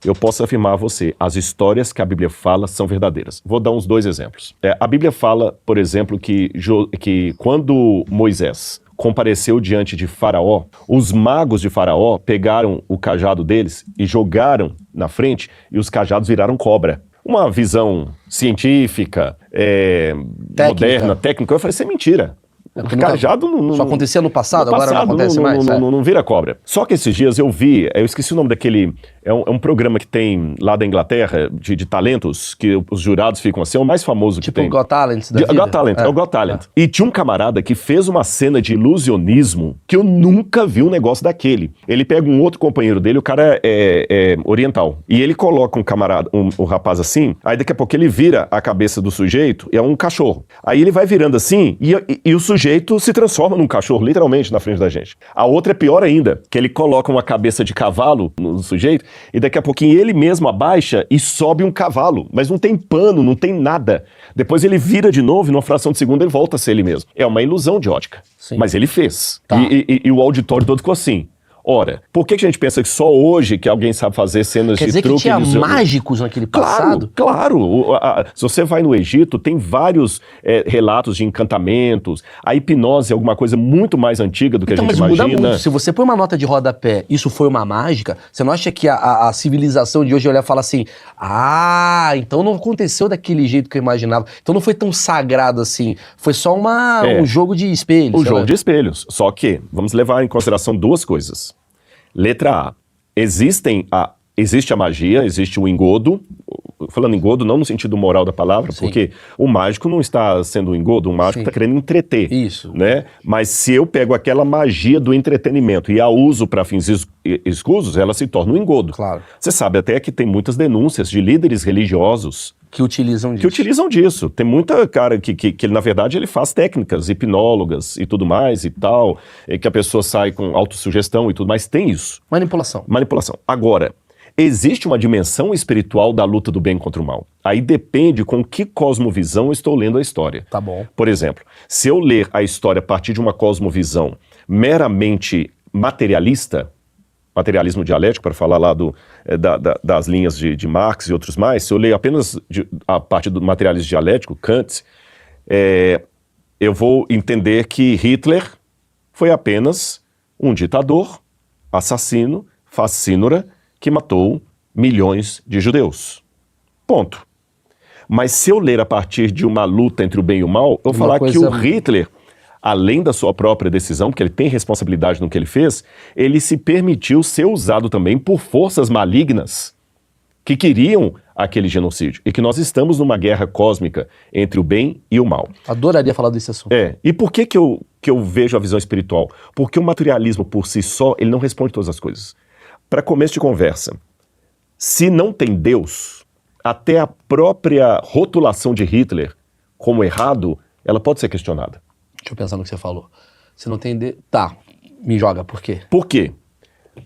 eu posso afirmar a você, as histórias que a Bíblia fala são verdadeiras. Vou dar uns 2 exemplos. A Bíblia fala, por exemplo, que quando Moisés compareceu diante de Faraó, os magos de Faraó pegaram o cajado deles e jogaram na frente e os cajados viraram cobra. Uma visão científica, moderna, técnica. Eu falei, isso é mentira. O cajado não... Só acontecia no passado, agora não acontece mais? Não vira cobra. Só que esses dias eu esqueci o nome daquele... É um programa que tem lá da Inglaterra, de talentos, que os jurados ficam assim, é o mais famoso que tem. Tipo o Got Talent da vida? Got Talent, é o Got Talent. E tinha um camarada que fez uma cena de ilusionismo que eu nunca vi um negócio daquele. Ele pega um outro companheiro dele, o cara é oriental, e ele coloca um camarada, um rapaz assim, aí daqui a pouco ele vira a cabeça do sujeito, é um cachorro. Aí ele vai virando assim, e o sujeito se transforma num cachorro, literalmente, na frente da gente. A outra é pior ainda, que ele coloca uma cabeça de cavalo no sujeito, e daqui a pouquinho ele mesmo abaixa e sobe um cavalo, mas não tem pano, não tem nada. Depois ele vira de novo e numa fração de segundo ele volta a ser ele mesmo. É uma ilusão de ótica. Sim. Mas ele fez. Tá. E o auditório todo ficou assim. Ora, por que a gente pensa que só hoje que alguém sabe fazer cenas de truque? Quer dizer que tinha mágicos naquele passado? Claro. Se você vai no Egito, tem vários relatos de encantamentos. A hipnose é alguma coisa muito mais antiga do que a gente imagina. Mas muda muito. Se você põe uma nota de rodapé, isso foi uma mágica, você não acha que a civilização de hoje olha e fala assim, então não aconteceu daquele jeito que eu imaginava. Então não foi tão sagrado assim. Foi só um jogo de espelhos. De espelhos. Só que, vamos levar em consideração 2 coisas. Letra A. Existe a magia, existe o engodo. Falando engodo, não no sentido moral da palavra, sim, porque o mágico não está sendo um engodo, o mágico está querendo entreter. Isso. Né? Mas se eu pego aquela magia do entretenimento e a uso para fins escusos, ela se torna um engodo. Claro. Você sabe até que tem muitas denúncias de líderes religiosos que utilizam disso. Tem muita cara que na verdade, ele faz técnicas hipnólogas e tudo mais e tal, que a pessoa sai com autossugestão e tudo mais. Tem isso. Manipulação. Agora, existe uma dimensão espiritual da luta do bem contra o mal. Aí depende com que cosmovisão eu estou lendo a história. Tá bom. Por exemplo, se eu ler a história a partir de uma cosmovisão meramente materialista, materialismo dialético, para falar lá das linhas de Marx e outros mais, se eu ler apenas a partir do materialismo dialético, Kant, eu vou entender que Hitler foi apenas um ditador, assassino, fascínora, que matou milhões de judeus. Ponto. Mas se eu ler a partir de uma luta entre o bem e o mal, eu vou falar que o Hitler, além da sua própria decisão, porque ele tem responsabilidade no que ele fez, ele se permitiu ser usado também por forças malignas que queriam aquele genocídio. E que nós estamos numa guerra cósmica entre o bem e o mal. Adoraria falar desse assunto. E por que eu vejo a visão espiritual? Porque o materialismo por si só, ele não responde todas as coisas. Para começo de conversa, se não tem Deus, até a própria rotulação de Hitler como errado, ela pode ser questionada. Deixa eu pensar no que você falou. Se não tem Deus... Tá, me joga, por quê? Por quê?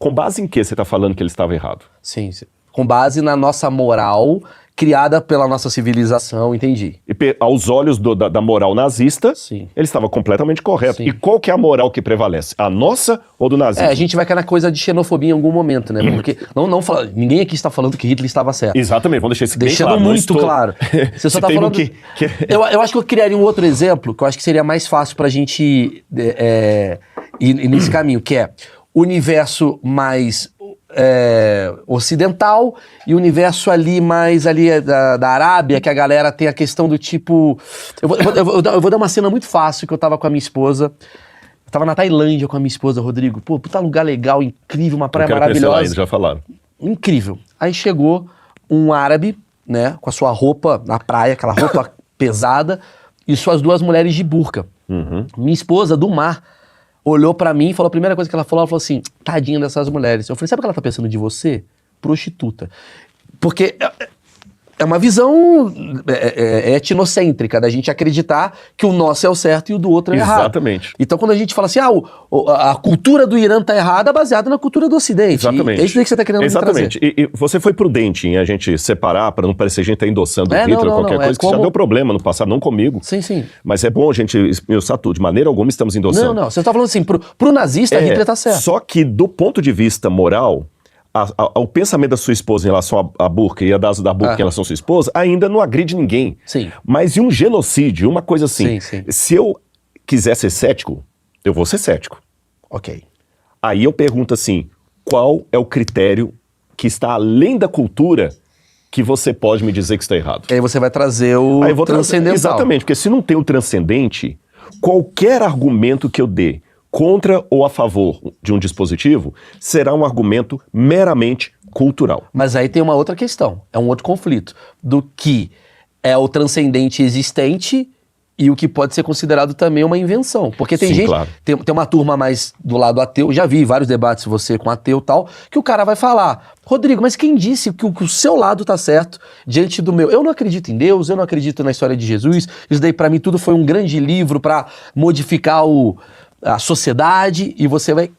Com base em que você está falando que ele estava errado? Sim, com base na nossa moral criada pela nossa civilização, entendi. E aos olhos da moral nazista, sim, ele estava completamente correto. Sim. E qual que é a moral que prevalece? A nossa ou do nazismo? A gente vai cair na coisa de xenofobia em algum momento, né? Porque ninguém aqui está falando que Hitler estava certo. Exatamente, vamos deixar isso bem claro. Deixando muito claro. Você só está falando... Eu acho que eu criaria um outro exemplo, que eu acho que seria mais fácil pra gente ir nesse caminho, que é o universo mais... ocidental e o universo mais da Arábia, que a galera tem a questão do tipo... Eu vou dar uma cena muito fácil, que eu tava com a minha esposa. Eu tava na Tailândia com a minha esposa, Rodrigo. Pô, puta lugar legal, incrível, uma praia maravilhosa. Eles já falaram. Incrível. Aí chegou um árabe, né, com a sua roupa na praia, aquela roupa pesada, e suas 2 mulheres de burca. Uhum. Minha esposa, do mar, olhou pra mim e falou, a primeira coisa que ela falou assim, tadinha dessas mulheres. Eu falei, sabe o que ela tá pensando de você? Prostituta. Porque é uma visão etnocêntrica, da gente acreditar que o nosso é o certo e o do outro é errado. Exatamente. Então quando a gente fala assim, a cultura do Irã tá errada, baseada na cultura do Ocidente. Exatamente. É isso daí que você tá querendo Exatamente. trazer. E você foi prudente em a gente separar, para não parecer que a gente tá endossando Hitler ou qualquer coisa, que já deu problema no passado, não comigo. Sim, sim. Mas é bom a gente esmiuçar tudo. De maneira alguma estamos endossando. Não, você tá falando assim, pro nazista, Hitler tá certo. Só que do ponto de vista moral, o pensamento da sua esposa em relação à burca e a da burca em relação à sua esposa ainda não agride ninguém. Sim. Mas em um genocídio, uma coisa assim, Sim. se eu quiser ser cético, eu vou ser cético. Ok. Aí eu pergunto assim, qual é o critério que está além da cultura que você pode me dizer que está errado? Aí você vai trazer o Aí eu vou transcendental. Exatamente, porque se não tem o transcendente, qualquer argumento que eu dê contra ou a favor de um dispositivo será um argumento meramente cultural. Mas aí tem uma outra questão, é um outro conflito, do que é o transcendente existente e o que pode ser considerado também uma invenção. Porque tem Sim, gente, claro. tem uma turma mais do lado ateu, já vi vários debates você com ateu e tal, que o cara vai falar, Rodrigo, mas quem disse que o seu lado tá certo diante do meu? Eu não acredito em Deus, eu não acredito na história de Jesus, isso daí pra mim tudo foi um grande livro pra modificar a sociedade, e você vai...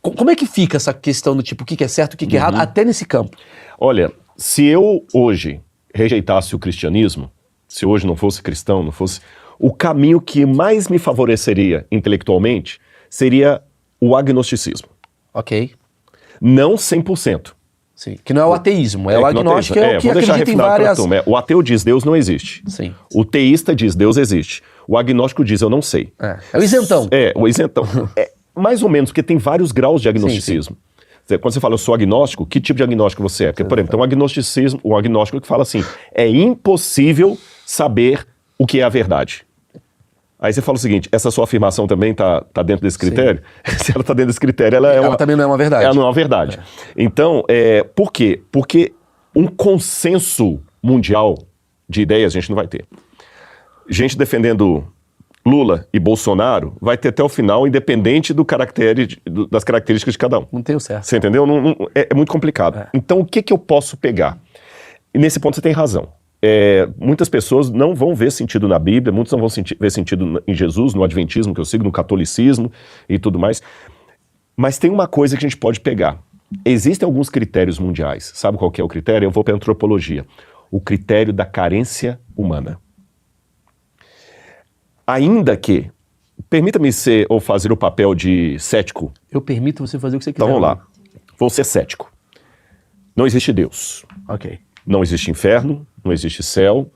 Como é que fica essa questão do tipo, o que é certo, o que é errado, até nesse campo? Olha, se eu hoje rejeitasse o cristianismo, se hoje não fosse cristão, não fosse... O caminho que mais me favoreceria intelectualmente seria o agnosticismo. Ok. Não 100%. Sim. Que não é o ateísmo, é o agnóstico, é o que vou deixar acredita em refinado pra várias... turma. O ateu diz Deus não existe. Sim. O teísta diz Deus existe. O agnóstico diz eu não sei. É o isentão. O isentão. Mais ou menos, porque tem vários graus de agnosticismo. Quando você fala eu sou agnóstico, que tipo de agnóstico você é? Porque, por exemplo, tem um agnóstico que fala assim, é impossível saber o que é a verdade. Aí você fala o seguinte, essa sua afirmação também tá dentro desse critério? Se ela tá dentro desse critério, ela também não é uma verdade. Ela não é uma verdade. Então, por quê? Porque um consenso mundial de ideias a gente não vai ter. Gente defendendo Lula e Bolsonaro vai ter até o final, independente das características de cada um. Não tem o certo. Você entendeu? É muito complicado. Então, o que eu posso pegar? E nesse ponto você tem razão. Muitas pessoas não vão ver sentido na Bíblia, muitos não vão ver sentido em Jesus, no adventismo que eu sigo, no catolicismo e tudo mais. Mas tem uma coisa que a gente pode pegar. Existem alguns critérios mundiais. Sabe qual que é o critério? Eu vou para a antropologia. O critério da carência humana. Ainda que, permita-me ser ou fazer o papel de cético. Eu permito você fazer o que você quiser. Então vamos lá. Vou ser cético. Não existe Deus. Ok. Não existe inferno, não existe céu.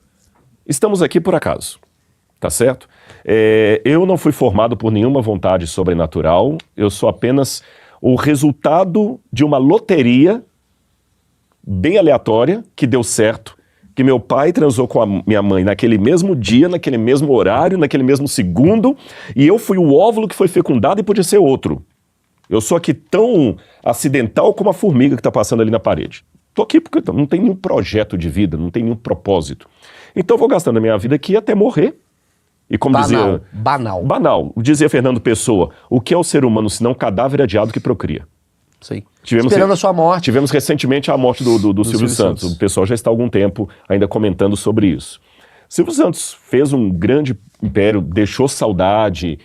Estamos aqui por acaso, tá certo? Eu não fui formado por nenhuma vontade sobrenatural, eu sou apenas o resultado de uma loteria bem aleatória que deu certo, que meu pai transou com a minha mãe naquele mesmo dia, naquele mesmo horário, naquele mesmo segundo, e eu fui o óvulo que foi fecundado e podia ser outro. Eu sou aqui tão acidental como a formiga que está passando ali na parede. Estou aqui porque não tem nenhum projeto de vida, não tem nenhum propósito. Então eu vou gastando a minha vida aqui até morrer. E como dizia... Banal. Dizia Fernando Pessoa, o que é o ser humano senão cadáver adiado que procria? Sim. Esperando a sua morte. Tivemos recentemente a morte do Silvio Santos. O pessoal já está há algum tempo ainda comentando sobre isso. Silvio Santos fez um grande império, deixou saudade...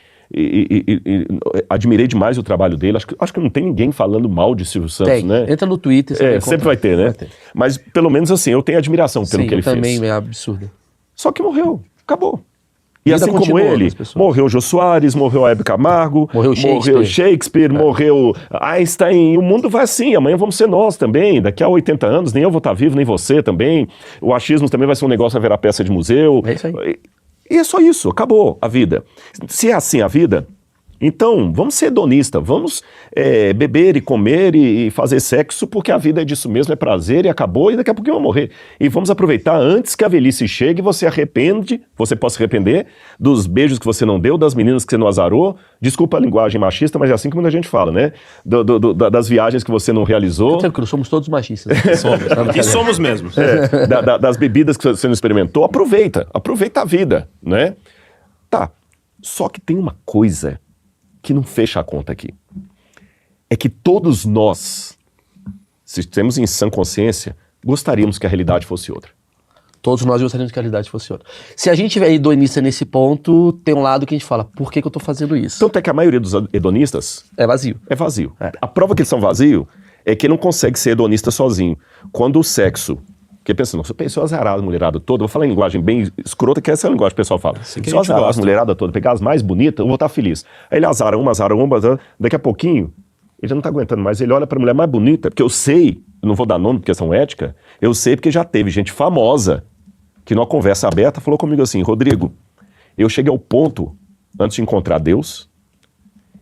admirei demais o trabalho dele. Acho que não tem ninguém falando mal de Silvio Santos, né? Entra no Twitter. Sempre vai ter, né? Vai ter. Mas pelo menos assim, eu tenho admiração pelo que ele fez. Também é absurdo. Só que morreu, acabou. E assim como ele, morreu Jô Soares, morreu Hebe Camargo, morreu Shakespeare, morreu Einstein, o mundo vai assim, amanhã vamos ser nós também, daqui a 80 anos, nem eu vou estar vivo, nem você também, o achismo também vai ser um negócio a virar peça de museu. É isso aí. E é só isso, acabou a vida. Se é assim a vida, então vamos ser hedonistas, vamos beber e comer e fazer sexo, porque a vida é disso mesmo, é prazer e acabou e daqui a pouco eu vou morrer. E vamos aproveitar antes que a velhice chegue e você possa se arrepender dos beijos que você não deu, das meninas que você não azarou, desculpa a linguagem machista, mas é assim que muita gente fala, né? Das viagens que você não realizou. Tranquilo, somos todos machistas. E somos mesmo. Das bebidas que você não experimentou, aproveita a vida, né? Tá, só que tem uma coisa que não fecha a conta aqui. É que todos nós, se temos em sã consciência, gostaríamos que a realidade fosse outra. Todos nós gostaríamos que a realidade fosse outra. Se a gente tiver hedonista nesse ponto, tem um lado que a gente fala, por que eu tô fazendo isso? Tanto é que a maioria dos hedonistas... É vazio. É vazio. A prova que eles são vazios é que ele não consegue ser hedonista sozinho. Quando o sexo... Porque pensa, não, se eu pessoa azarar a mulherada toda, eu vou falar em linguagem bem escrota, que essa é a linguagem que o pessoal fala. Se eu azarar a mulherada toda, pegar as mais bonitas, eu vou estar feliz. Aí ele azara uma, daqui a pouquinho, Ele já não tá aguentando mais, ele olha pra mulher mais bonita, porque eu sei, eu não vou dar nome por questão ética, eu sei porque já teve gente famosa que numa conversa aberta falou comigo assim, Rodrigo, eu cheguei ao ponto, antes de encontrar Deus,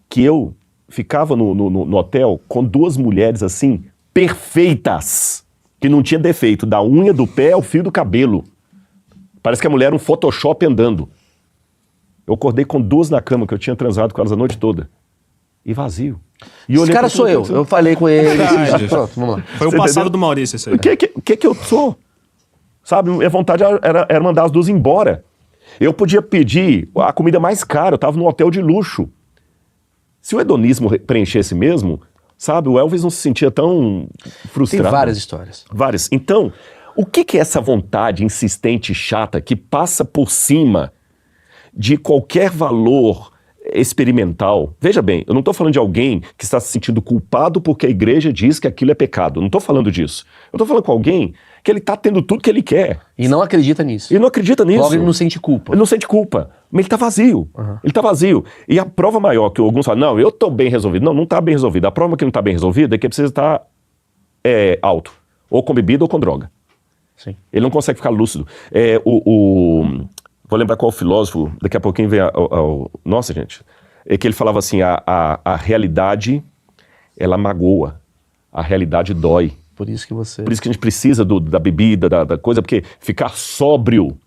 que eu ficava no hotel com 2 mulheres assim, perfeitas, que não tinha defeito, da unha do pé ao fio do cabelo. Parece que a mulher era um Photoshop andando. Eu acordei com 2 na cama, que eu tinha transado com elas a noite toda. E vazio. E Esse cara sou eu. Eu falei com ele. Verdade. Pronto, vamos lá. Foi o Você passado entendeu? do Maurício esse aí. O que eu sou? Sabe, minha vontade era mandar as 2 embora. Eu podia pedir a comida mais cara, eu tava num hotel de luxo. Se o hedonismo preenchesse mesmo, sabe, o Elvis não se sentia tão frustrado. Tem várias histórias. Várias. Então, o que é essa vontade insistente e chata que passa por cima de qualquer valor experimental? Veja bem, eu não estou falando de alguém que está se sentindo culpado porque a igreja diz que aquilo é pecado. Eu não estou falando disso. Eu estou falando com alguém que ele está tendo tudo que ele quer. E não acredita nisso. Ele não acredita nisso. Logo ele não sente culpa. Ele não sente culpa. Mas ele está vazio. Ele está vazio. E a prova maior que alguns falam, não, eu estou bem resolvido. Não, não está bem resolvido. A prova que não está bem resolvida é que ele precisa estar alto. Ou com bebida ou com droga. Sim. Ele não consegue ficar lúcido. Vou lembrar qual filósofo, daqui a pouquinho vem nossa, gente. É que ele falava assim, a realidade, ela magoa. A realidade dói. Por isso que você... Por isso que a gente precisa da bebida, da coisa, porque ficar sóbrio...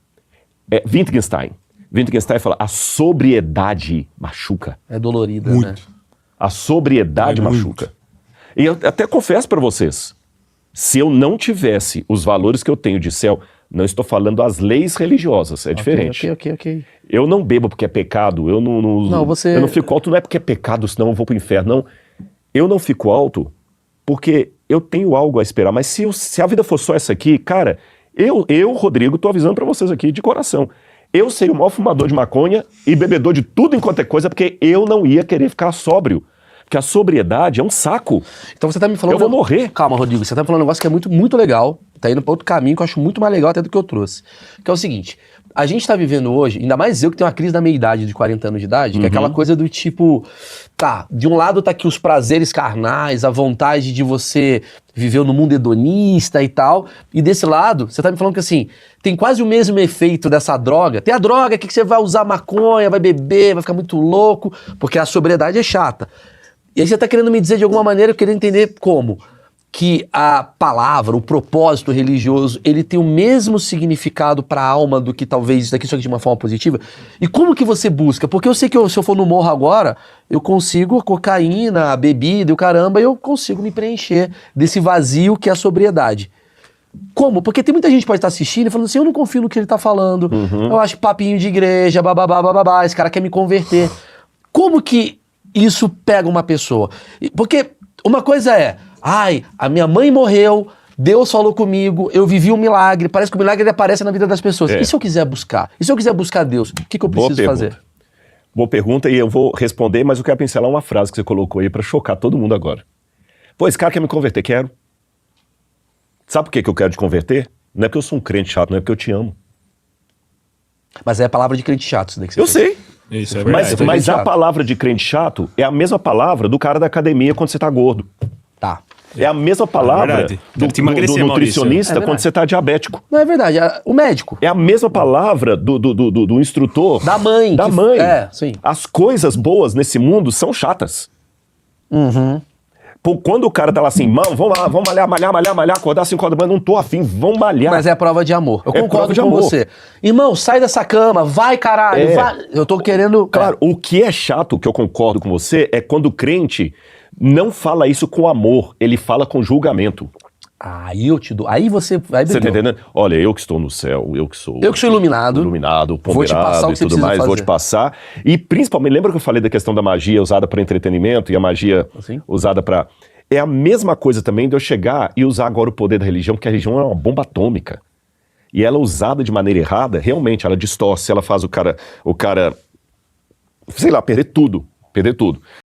Wittgenstein fala, a sobriedade machuca. É dolorida, Muito. né? A sobriedade machuca. E eu até confesso para vocês, se eu não tivesse os valores que eu tenho de céu, não estou falando as leis religiosas, é diferente. Ok. Eu não bebo porque é pecado, eu não fico alto, não é porque é pecado, senão eu vou pro inferno, não. Eu não fico alto porque eu tenho algo a esperar, mas se a vida for só essa aqui, cara, eu Rodrigo, tô avisando pra vocês aqui de coração, eu seria o maior fumador de maconha e bebedor de tudo enquanto é coisa, porque eu não ia querer ficar sóbrio. Porque a sobriedade é um saco. Então você tá me falando... Eu vou morrer. Calma, Rodrigo, você tá me falando um negócio que é muito, muito legal, tá indo pra outro caminho que eu acho muito mais legal até do que eu trouxe. Que é o seguinte, a gente tá vivendo hoje, ainda mais eu que tenho uma crise da meia-idade de 40 anos de idade, que é aquela coisa do tipo, tá, de um lado tá aqui os prazeres carnais, a vontade de você viver no mundo hedonista e tal, e desse lado, você tá me falando que assim, tem quase o mesmo efeito dessa droga, tem a droga que você vai usar maconha, vai beber, vai ficar muito louco, porque a sobriedade é chata. E aí você tá querendo me dizer de alguma maneira, eu queria entender como, que a palavra, o propósito religioso, ele tem o mesmo significado para a alma do que talvez isso aqui, só que de uma forma positiva? E como que você busca? Porque eu sei que se eu for no morro agora, eu consigo a cocaína, a bebida e o caramba, eu consigo me preencher desse vazio que é a sobriedade. Como? Porque tem muita gente que pode estar assistindo e falando assim, eu não confio no que ele tá falando, eu acho papinho de igreja, bababá, esse cara quer me converter. Como que isso pega uma pessoa? Porque uma coisa é, a minha mãe morreu, Deus falou comigo, eu vivi um milagre, parece que o milagre aparece na vida das pessoas. E se eu quiser buscar? E se eu quiser buscar Deus, o que eu preciso fazer? Boa pergunta, e eu vou responder, mas eu quero pincelar uma frase que você colocou aí pra chocar todo mundo agora. Pô, esse cara quer me converter, quero. Sabe por que eu quero te converter? Não é porque eu sou um crente chato, não é porque eu te amo. Mas é a palavra de crente chato isso daí que você Eu sei. Isso é verdade. Mas a palavra de crente chato é a mesma palavra do cara da academia quando você tá gordo. Tá. É a mesma palavra do nutricionista quando você tá diabético. Não, é verdade. O médico. É a mesma palavra do instrutor. Da mãe. Da mãe. É, sim. As coisas boas nesse mundo são chatas. Pô, quando o cara tá lá assim, mano, vamos lá, vamos malhar, acordar 5 horas da manhã, não tô afim, vamos malhar. Mas é a prova de amor. Eu concordo prova de com amor. você. Irmão, sai dessa cama, vai caralho, vai. Eu tô querendo... Claro, o que é chato, que eu concordo com você, é quando o crente não fala isso com amor, ele fala com julgamento. Aí eu te dou. Aí você vai Você tá entendendo? Olha, eu que estou no céu, eu que sou iluminado. Iluminado, Vou te passar ponderado o e que você tudo precisa mais, vou fazer. te passar. E principalmente, lembra que eu falei da questão da magia usada para entretenimento e a magia Assim? usada para... É a mesma coisa também de eu chegar e usar agora o poder da religião, porque a religião é uma bomba atômica. E ela usada de maneira errada, realmente, ela distorce, ela faz o cara, sei lá, perder tudo.